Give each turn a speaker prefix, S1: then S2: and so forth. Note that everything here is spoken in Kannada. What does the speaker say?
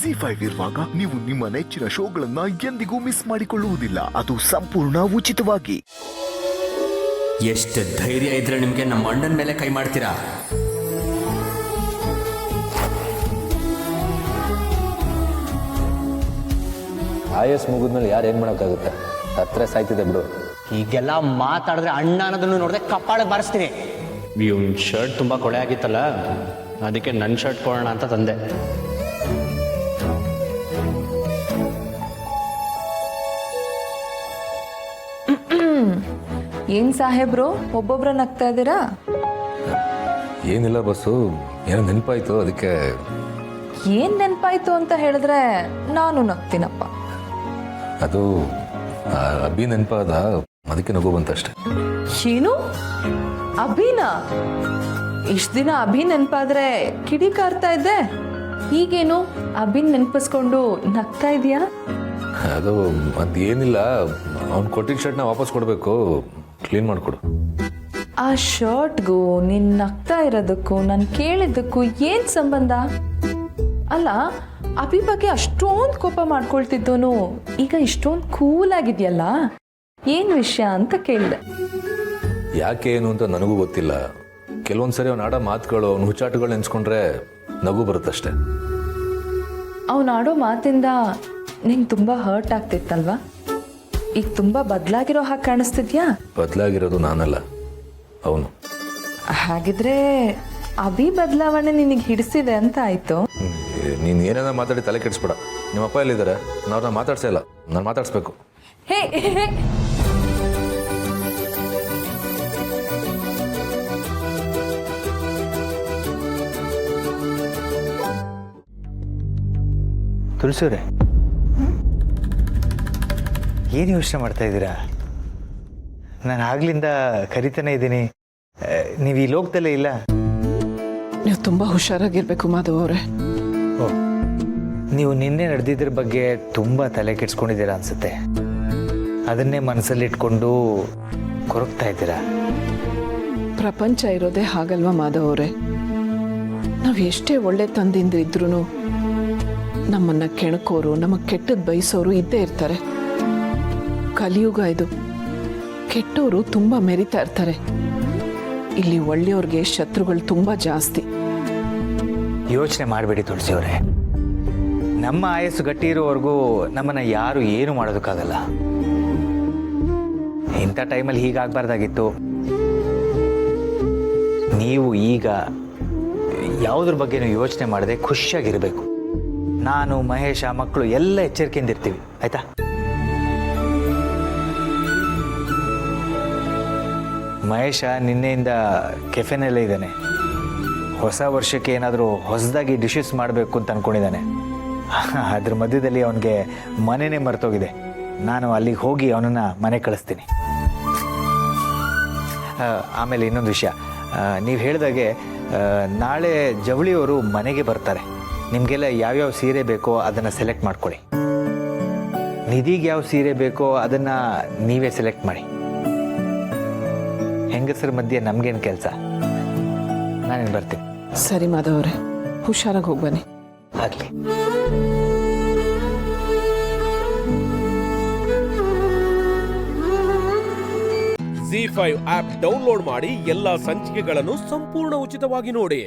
S1: ZEE5 ಇರುವಾಗ ನೀವು ನಿಮ್ಮ ನೆಚ್ಚಿನ ಶೋಗಳನ್ನ ಎಂದಿಗೂ ಮಿಸ್ ಮಾಡಿಕೊಳ್ಳುವುದಿಲ್ಲ. ಅದು ಸಂಪೂರ್ಣ ಉಚಿತವಾಗಿ.
S2: ಎಷ್ಟು ಧೈರ್ಯ ಇದ್ರೆ ನಿಮಗೆ ನಮ್ಮ ಅಣ್ಣನ ಮೇಲೆ ಕೈ ಮಾಡ್ತೀರಾ?
S3: ಆಯಸ್ ಮುಗಿದ್ಮೇಲೆ ಯಾರು ಏನು ಮಾಡೋಕ್ಕಾಗುತ್ತೆ? ಹತ್ರ ಸಾಯ್ತಿದೆ ಬಿಡು.
S2: ಹೀಗೆಲ್ಲ ಮಾತಾಡಿದ್ರೆ ಅಣ್ಣ ಅನ್ನೋದನ್ನು ನೋಡಿದ್ರೆ ಕಪ್ಪಾಳೆ ಬಾರಿಸ್ತೀನಿ. ಇವನ್ ಶರ್ಟ್ ತುಂಬ ಕೊಳೆ ಆಗಿತ್ತಲ್ಲ, ಅದಕ್ಕೆ ನನ್ನ ಶರ್ಟ್ ಕೊಡೋಣ ಅಂತ ತಂದೆ.
S4: ಏನ್ ಸಾಹೇಬ್ರು ಒಬ್ಬೊಬ್ರ ನಗ್ತಾ ಇದ್ದೀರಾ?
S3: ಏನಿಲ್ಲ ಬಸ್ಸು, ಏನೋ ನೆನಪಾಯ್ತು ಅದಕ್ಕೆ.
S4: ಏನ್ ನೆನ್ಪಾಯ್ತು ಅಂತ ಹೇಳಿದ್ರೆ ನಾನು ನಗ್ತೀನಪ್ಪ.
S3: ಅದು ಅಭಿ ನೆನಪಾದ, ಅದಕ್ಕೆ ನಗು ಬಂತಷ್ಟೆ.
S4: ಏನು ಅಭಿನ? ಇಷ್ಟ ದಿನ ಅಭಿ ನೆನಪಾದ್ರೆ ಕಿಡಿ ಕಾರ್ತಾ ಇದ್ದೆ, ಈಗೇನು ಅಭಿನ್ ನೆನಪಿಸ್ಕೊಂಡು ನಗ್ತಾ ಇದೀಯಾ?
S3: ಅದು ಅದೇನಿಲ್ಲ, ಅವ್ನು ಕೊಟ್ಟಿದ್ದ ಶರ್ಟ್ನ ವಾಪಸ್ ಕೊಡಬೇಕು, ಕ್ಲೀನ್ ಮಾಡಿಕೊಡು.
S4: ಆ ಶರ್ಟ್ಗೂ ನೀನ್ ನಗ್ತಾ ಇರೋದಕ್ಕೂ ನಾನು ಕೇಳಿದ್ದಕ್ಕೂ ಏನ್ ಸಂಬಂಧ? ಅಲ್ಲ, ಅಭಿ ಬಗ್ಗೆ ಅಷ್ಟೊಂದು ಕೋಪ ಮಾಡ್ಕೊಳ್ತಿದ್ದೋನು ಈಗ ಇಷ್ಟೊಂದು ಕೂಲ್ ಆಗಿದೆಯಲ್ಲ, ಏನ್ ವಿಷಯ ಅಂತ ಕೇಳಿದೆ.
S3: ಯಾಕೆ ಏನು ಅಂತ ನನಗೂ ಗೊತ್ತಿಲ್ಲ. ಕೆಲವೊಂದ್ಸರಿ ಅವ್ನು ಆಡೋ ಮಾತುಗಳು, ಅವ್ನು ಹುಚ್ಚಾಟಗಳು ನೆನ್ಸ್ಕೊಂಡ್ರೆ ನಗು ಬರುತ್ತಷ್ಟೆ.
S4: ಅವನು ಆಡೋ ಮಾತಿಂದ ನಿಂಗೆ ತುಂಬಾ ಹರ್ಟ್ ಆಗ್ತಿತ್ತಲ್ವಾ? ಈಗ ತುಂಬಾ ಬದಲಾಗಿರೋ ಹಾಗೆ ಕಾಣಿಸ್ತಿದ್ಯಾ?
S3: ಬದಲಾಗಿರೋದು ನಾನಲ್ಲ, ಅವನು.
S4: ಹಾಗಿದ್ರೆ ಅಭಿ ಬದಲಾವಣೆ ನಿನಗೆ ಹಿಡಿಸಿದೆ ಅಂತ ಆಯ್ತು.
S3: ನೀನು ಏನೇನ ಮಾತಾಡಿ ತಲೆ ಕೆಡಿಸ್ಬೇಡ. ನಿಮ್ಮಪ್ಪ ಎಲ್ಲಿದ್ದಾರೆ? ಅವ್ರನ್ನ ಮಾತಾಡ್ಸೇ ಇಲ್ಲ, ನಾನು ಮಾತಾಡಿಸ್ಬೇಕು.
S4: ಹೇ
S5: ತುಳಸಿವ್ರೆ, ಏನು ಯೋಚನೆ ಮಾಡ್ತಾ ಇದ್ದೀರಾ? ನಾನು ಆಗ್ಲಿಂದ ಕರಿತಾನೆ ಇದ್ದೀನಿ, ನೀವು ಈ ಲೋಕದಲ್ಲೇ ಇಲ್ಲ.
S6: ನೀವು ತುಂಬ ಹುಷಾರಾಗಿರ್ಬೇಕು ಮಾಧವ್ ಅವರೇ.
S5: ಓ, ನೀವು ನಿನ್ನೆ ನಡೆದಿದ್ರ ಬಗ್ಗೆ ತುಂಬ ತಲೆ ಕೆಡ್ಸ್ಕೊಂಡಿದ್ದೀರಾ ಅನ್ಸುತ್ತೆ. ಅದನ್ನೇ ಮನಸ್ಸಲ್ಲಿ ಇಟ್ಕೊಂಡು ಕೊರಗ್ತಾ ಇದ್ದೀರಾ.
S6: ಪ್ರಪಂಚ ಇರೋದೇ ಹಾಗಲ್ವಾ ಮಾಧವ್ ಅವರೇ? ನಾವು ಎಷ್ಟೇ ಒಳ್ಳೆ ತಂದಿಂದ ಇದ್ರೂ ನಮ್ಮನ್ನ ಕೆಣಕೋರು, ನಮಗೆ ಕೆಟ್ಟದ್ದು ಬಯಸೋರು ಇದ್ದೇ ಇರ್ತಾರೆ. ಕಲಿಯುಗ ಇದು. ಕೆಟ್ಟವರು ತುಂಬ ಮೆರಿತಾ ಇರ್ತಾರೆ. ಇಲ್ಲಿ ಒಳ್ಳೆಯವ್ರಿಗೆ ಶತ್ರುಗಳು ತುಂಬ ಜಾಸ್ತಿ.
S5: ಯೋಚನೆ ಮಾಡಬೇಡಿ ತುಳಸಿಯವರೇ. ನಮ್ಮ ಆಯಸ್ಸು ಗಟ್ಟಿ ಇರೋವರೆಗೂ ನಮ್ಮನ್ನು ಯಾರು ಏನು ಮಾಡೋದಕ್ಕಾಗಲ್ಲ. ಇಂಥ ಟೈಮಲ್ಲಿ ಹೀಗಾಗಬಾರ್ದಾಗಿತ್ತು. ನೀವು ಈಗ ಯಾವುದ್ರ ಬಗ್ಗೆನೂ ಯೋಚನೆ ಮಾಡದೆ ಖುಷಿಯಾಗಿರಬೇಕು. ನಾನು, ಮಹೇಶ, ಮಕ್ಕಳು ಎಲ್ಲ ಎಚ್ಚರಿಕೆಯಿಂದ ಇರ್ತೀವಿ, ಆಯ್ತಾ? ಮಹೇಶ ನಿನ್ನೆಯಿಂದ ಕೆಫೆನಲ್ಲೇ ಇದ್ದಾನೆ. ಹೊಸ ವರ್ಷಕ್ಕೆ ಏನಾದರೂ ಹೊಸದಾಗಿ ಡಿಶಸ್ ಮಾಡಬೇಕು ಅಂತ ಅಂದ್ಕೊಂಡಿದ್ದಾನೆ. ಅದ್ರ ಮಧ್ಯದಲ್ಲಿ ಅವನಿಗೆ ಮನೆಯೇ ಮರ್ತೋಗಿದೆ. ನಾನು ಅಲ್ಲಿಗೆ ಹೋಗಿ ಅವನನ್ನು ಮನೆ ಕಳಿಸ್ತೀನಿ. ಆಮೇಲೆ ಇನ್ನೊಂದು ವಿಷಯ, ನೀವು ಹೇಳಿದಾಗೆ ನಾಳೆ ಜವಳಿಯವರು ಮನೆಗೆ ಬರ್ತಾರೆ. ನಿಮಗೆಲ್ಲ ಯಾವ್ಯಾವ ಸೀರೆ ಬೇಕೋ ಅದನ್ನು ಸೆಲೆಕ್ಟ್ ಮಾಡ್ಕೊಳ್ಳಿ. ನಿಧಿಗೆ ಯಾವ ಸೀರೆ ಬೇಕೋ ಅದನ್ನು ನೀವೇ ಸೆಲೆಕ್ಟ್ ಮಾಡಿ. ಹೆಂಗಸರ ಮಧ್ಯೆ ನಮಗೇನು ಕೆಲಸ? ನಾನೇನು ಬರ್ತೀನಿ.
S6: ಸರಿ ಮಾಧವ್ ಅವರೇ, ಹುಷಾರಾಗಿ ಹೋಗಿ ಬನ್ನಿ.
S5: ಆಗಲಿ.
S7: ZEE5 ಆಪ್ ಡೌನ್ಲೋಡ್ ಮಾಡಿ ಎಲ್ಲಾ ಸಂಚಿಕೆಗಳನ್ನು ಸಂಪೂರ್ಣ ಉಚಿತವಾಗಿ ನೋಡಿ.